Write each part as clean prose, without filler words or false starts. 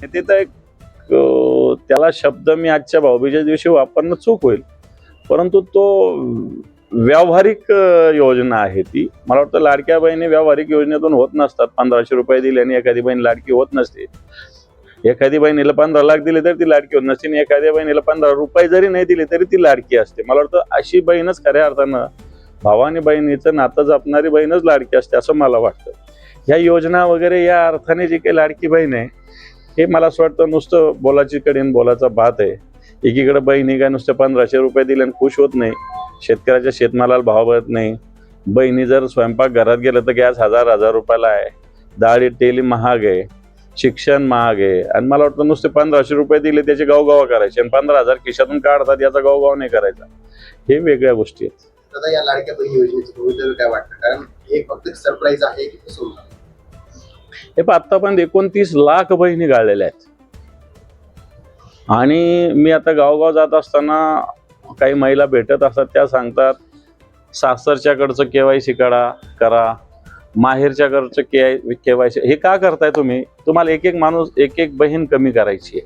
तिथं एक त्याला शब्द मी आजच्या भाऊबीजेच्या दिवशी वापरणं चूक होईल, परंतु तो व्यावहारिक योजना आहे ती. मला वाटतं लाडक्या बहिणी व्यावहारिक योजनेतून होत नसतात. 1500 रुपये दिले आणि एखादी बहीण लाडकी होत नसते. एखादी बहिणीला 15 लाख दिले तरी ती लाडकी होत नसते आणि एखाद्या बहिणीला 15 रुपये जरी नाही दिले तरी ती लाडकी असते. मला वाटतं अशी बहीणच खऱ्या अर्थानं भावा आणि बहिणीचं नातं जपणारी बहीणच लाडकी असते असं मला वाटतं. ह्या योजना वगैरे या अर्थाने जी काही लाडकी बहीण आहे हे मला असं वाटतं नुसतं बोलाची कडेन बोलाचा भात आहे. एकीकडे बहिणी काय नुसते 1500 रुपये दिले आणि खुश होत नाही, शेतकऱ्याच्या शेतमालाला भाव मिळत नाही. बहिणी जर स्वयंपाक घरात गेलं तर गॅस 1000 रुपयाला आहे, डाळी तेली महाग आहे, शिक्षण महाग आहे. आणि मला वाटतं नुसते 1500 रुपये दिले त्याचे गावगावा करायचे आणि 15,000 खिशातून काढतात याचा गावगाव नाही करायचा. हे वेगळ्या गोष्टी आहेत. दादा, या लाडक्या बहिणी योजनेचं भवितव्य काय वाटतं? कारण हे फक्त सरप्राईज आहे की कसं होणार? हे पण आतापर्यंत 29 लाख बहिणी गाळलेल्या आहेत. आणि मी आता गावगाव जात असताना काही महिला भेटत असतात, त्या सांगतात सासरच्याकडचं KYC करा, माहेरच्याकडचं KYC. हे का करताय तुम्ही? तुम्हाला एक एक माणूस एक एक बहीण कमी करायची आहे.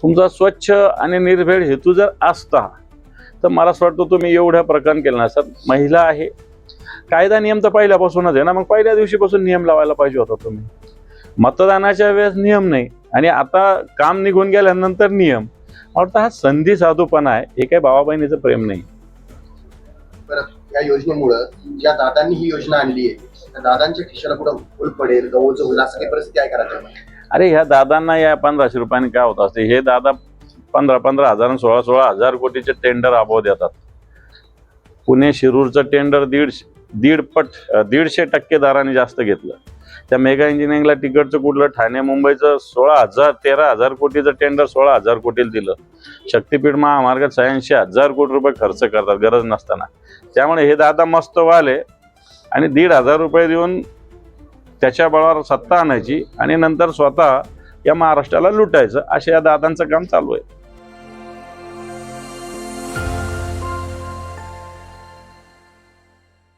तुमचा स्वच्छ आणि निर्भेळ हेतू जर असता तर मला असं वाटतं तुम्ही एवढ्या प्रकरण केलं नसतात. महिला आहे, कायदा नियम तर पहिल्यापासूनच आहे ना, मग पहिल्या दिवशीपासून नियम लावायला पाहिजे होता तुम्ही. मतदानाच्या वेळेस नियम नाही आणि आता काम निघून गेल्यानंतर नियम. वाटतं हा संधी साधूपणा आहे, हे काही भावा बहिणीचं प्रेम नाही. बरं, या योजनेमुळं ज्या दादांनी ही योजना आणली आहे त्या दादांच्या खिशाला कुठं फुल पडेल, गवज होईल, असं काही परिस्थिती आहे का राज्यामध्ये? अरे ह्या दादांना या 1500 रुपयांनी काय होत असते? हे दादा 15,000 आणि 16,000 कोटीचे टेंडर राबवत येतात. पुणे शिरूरचं टेंडर 150% दराने जास्त घेतलं. त्या मेगा इंजिनिअरिंगला तिकडचं कुठलं ठाणे मुंबईचं 13,000 कोटीचं टेंडर 16,000 कोटीला दिलं. शक्तीपीठ महामार्गात 86,000 कोटी रुपये खर्च करतात गरज नसताना. त्यामुळे हे दादा मस्त वाले आणि 1,500 रुपये देऊन त्याच्या बळावर सत्ता आणायची आणि नंतर स्वतः या महाराष्ट्राला लुटायचं, असे या दादांचं काम चालू आहे.